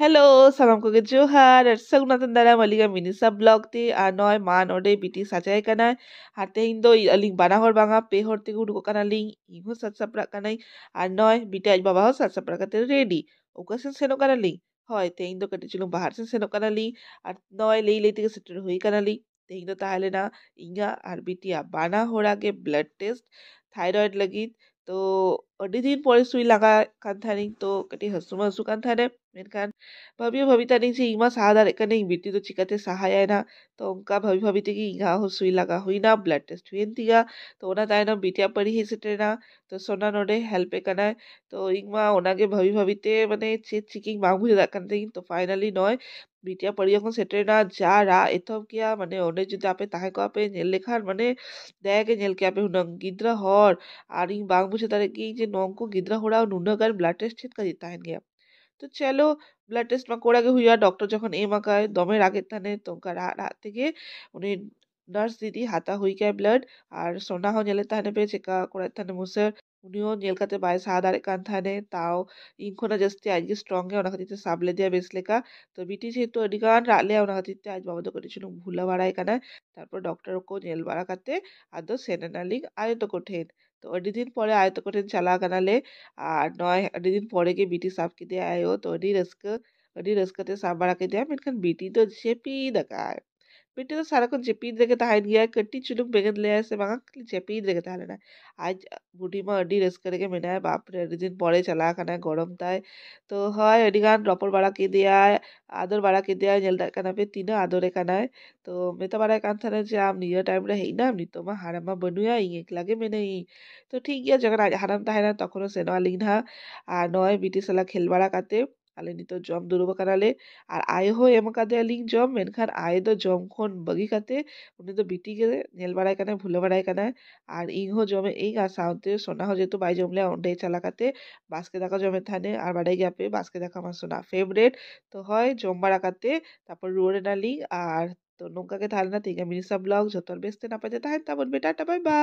Hello, salam ko Johar, at sagunatan dala maliga mini sa blog ti anoy man ode biti sajay kanay harte hindo aling banahor banga pehor ti gudu kana ling ingo sat sapra kanay anoy biti aj baba ho sat sapra kate ready okasin seno kana ling hoy te hindo kati chulung bahar sen seno kana ling at noy lei lei ti setter hui kana ling te hindo tahale na inga ar biti bana hora ke blood test thyroid lagi तो अड्डी दिन परे सुई लगा kan thaning to kati hasuma su kan thane menkan भाभी भाभी तनी से इमा सादा कने बिटी तो चिकते सहाय ना तो उनका भाभी भाभी ते की इंगा हो सुई लगा हुई ना ब्लड टेस्ट हुई तिगा तो ओना ताय ना बिटिया पड़ी ही सिटेना तो सोना नोडे हेल्प कना तो इंगमा ओना के भाभी भाभी ते माने चेक चिकिंग मांग बुझे दाकन तो फाइनली नय बिटिया पड़ी এখন সেটেনা যা রা এতব কিয়া মানে ওনে যদি আপে তাহে কো আপে নেল লেখার মানে দেগে নেল কে আপে হুনং গিদ্রা হর আর ইং বাং বুঝে তারে কি যে নংকো गिद्रा होड़ा नुनगर ब्लड टेस्ट छित का दिता है तो चलो ब्लड टेस्ट मा कोड़ागे हुआ डॉक्टर जखन एमा काय दमे रागे थाने तो रात থেকে উনি নার্স দিদি হাতা হই কে ব্লাড আর সোনা হ নেলে তাহনে পে চেকা কোড়া থানে মুসর উনিও নেলকাতে বাই সাদারে কান থানে তাও ইনখোনা জাস্তি আজকে স্ট্রং এ ওনা খাতিতে সাবলে দিয়া বেসলেকা তো বিটি যেহেতু অডিগান রালে ওনা খাতিতে আজ বাবা তো করেছিল ভুলা বাড়াই কানা তারপর ডক্টর को নেল বাড়া কাতে আদো সেনানালিক আয়ত কঠিন তো অডি দিন পরে আয়ত কঠিন চালা কানালে আর নয় अड्डी दिन पौड़े के बीटी साफ की दिया आयो तो अड्डी रस्क ते साफ बड़ा के दिया मेनखान बीटी तो जेपी दका बीटी तो सारा को जेपी देके ताहाइन गया कट्टी चुलुक बेगन ले ऐसे मांगा जेपी देके ताहाले ना आज बुढ़ी माँ अड्डी रस्क करके मिना है बाप रे अड्डी दिन पौड़े चला खाना गरम ताय तो हाय अड्डी गान रपर बड़ा के दिया आदर बड़ा के दिया जल काना पे तीनों आदरे काना है तो मैं तो बड़ा कान था ना जाम नियर टाइम रे ही ना नहीं तो मैं हारमा बनुया ही एक लगे मैं नहीं তো ঠিক গিয়া যখন হারাম তাহে না তখনও সেনো আলিং না আর নয় বিটি সালা খেলবাড়া কাতে আলে নিতো জম দুরুবা কানালে আর আয় হো এম কাদে আলিং জম মেনখান আয় দো জম খন বগি কাতে উনি তো বিটি কে নেল বাড়াই কানে ভুলে বাড়াই কানে আর ইং হো জমে এই আর সাউতে সোনা হো যেহেতু বাই জমলে অন্ডে চালাকাতে বাসকে দেখা জমে থানে আর বাড়াই গিয়াপে বাসকে দেখা আমার সোনা ফেভারেট তো হয় জম বাড়া কাতে তারপর রোড়ে নালি আর তো নৌকাকে থালে না তিনগা মিনিসা ব্লগ যতর বেসতে না পাইতে তাহেন তাবন বেটা বাই বাই